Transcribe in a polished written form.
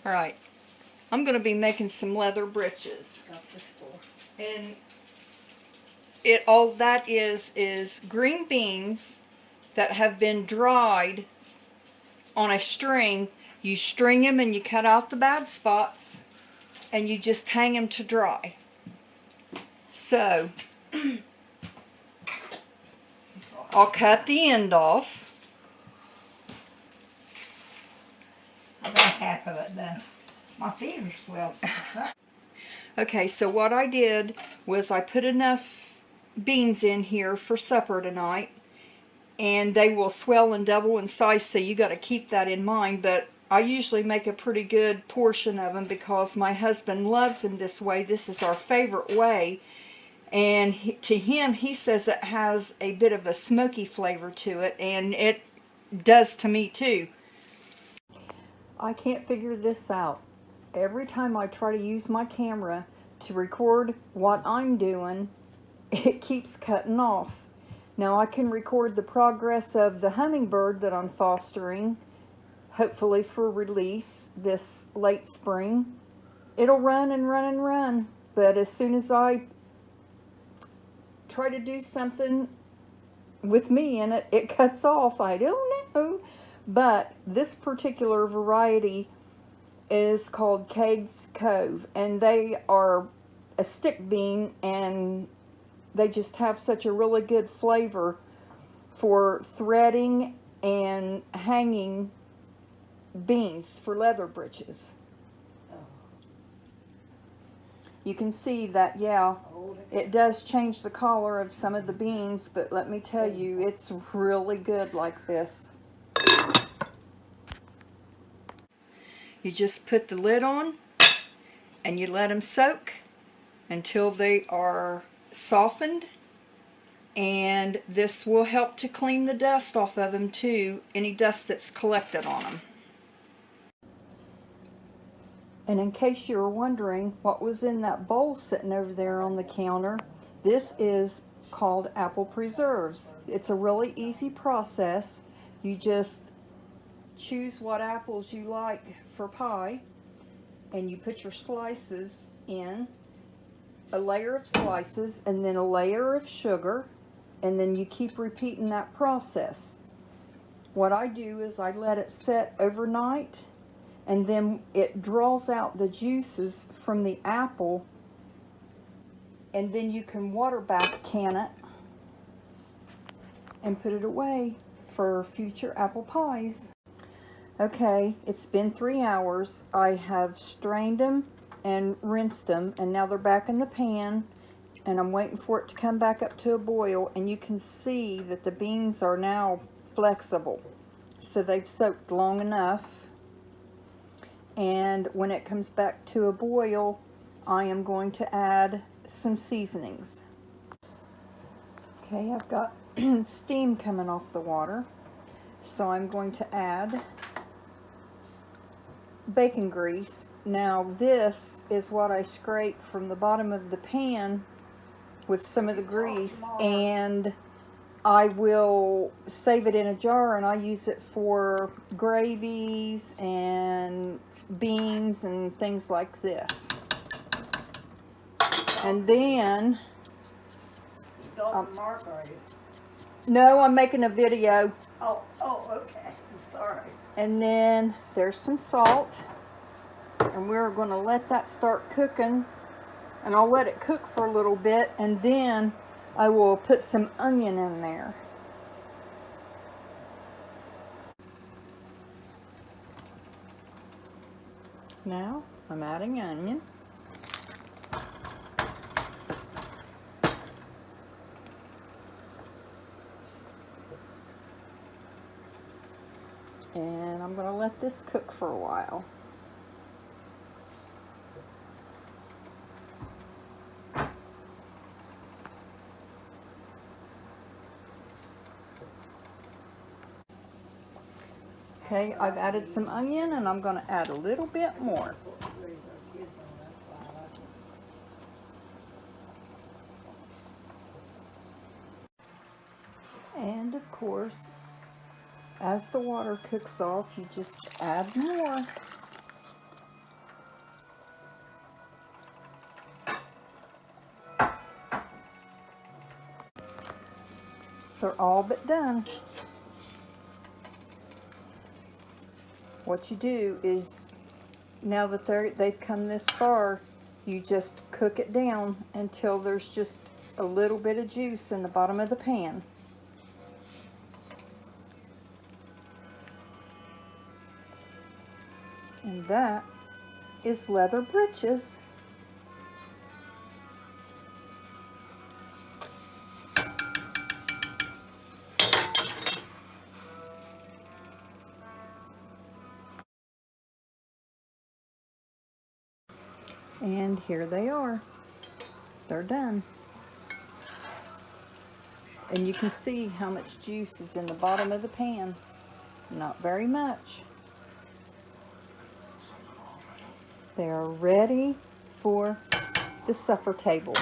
All right, I'm going to be making some leather britches. And all that is green beans that have been dried on a string. You string them and you cut out the bad spots and you just hang them to dry. So I'll cut the end off. I got half of it done. My feet are swelled. Okay, so what I did was I put enough beans in here for supper tonight, and they will swell and double in size, so you got to keep that in mind. But I usually make a pretty good portion of them because my husband loves them this way. This is our favorite way, and to him, he says it has a bit of a smoky flavor to it, and it does to me too. I can't figure this out. Every time I try to use my camera to record what I'm doing, it keeps cutting off. Now I can record the progress of the hummingbird that I'm fostering, hopefully for release this late spring. It'll run and run and run, but as soon as I try to do something with me in it, it cuts off. I don't know. But this particular variety is called Cade's Cove, and they are a stick bean, and they just have such a really good flavor for threading and hanging beans for leather britches. You can see that, yeah, it does change the color of some of the beans, but let me tell you, it's really good like this. You just put the lid on and you let them soak until they are softened, and this will help to clean the dust off of them too, any dust that's collected on them. And in case you were wondering what was in that bowl sitting over there on the counter, this is called apple preserves. It's a really easy process. You just choose what apples you like for pie, and you put your slices in, a layer of slices and then a layer of sugar, and then you keep repeating that process. What I do is I let it set overnight, and then it draws out the juices from the apple, and then you can water bath can it and put it away for future apple pies. Okay, it's been 3 hours. I have strained them and rinsed them, and now they're back in the pan, and I'm waiting for it to come back up to a boil, and you can see that the beans are now flexible, so they've soaked long enough. And when it comes back to a boil, I am going to add some seasonings. Okay, I've got steam coming off the water, so I'm going to add bacon grease. Now this is what I scrape from the bottom of the pan with some of the grease, and I will save it in a jar, and I use it for gravies and beans and things like this. And then Mark, are you? no, I'm making a video. Oh, okay. Sorry. And then there's some salt, and we're going to let that start cooking, and I'll let it cook for a little bit, and then I will put some onion in there. Now I'm adding onion. And I'm going to let this cook for a while. Okay, I've added some onion, and I'm going to add a little bit more. And of course, as the water cooks off, you just add more. They're all but done. What you do is, now that they've come this far, you just cook it down until there's just a little bit of juice in the bottom of the pan. And that is leather britches. And here they are. They're done. And you can see how much juice is in the bottom of the pan. Not very much. They are ready for the supper table.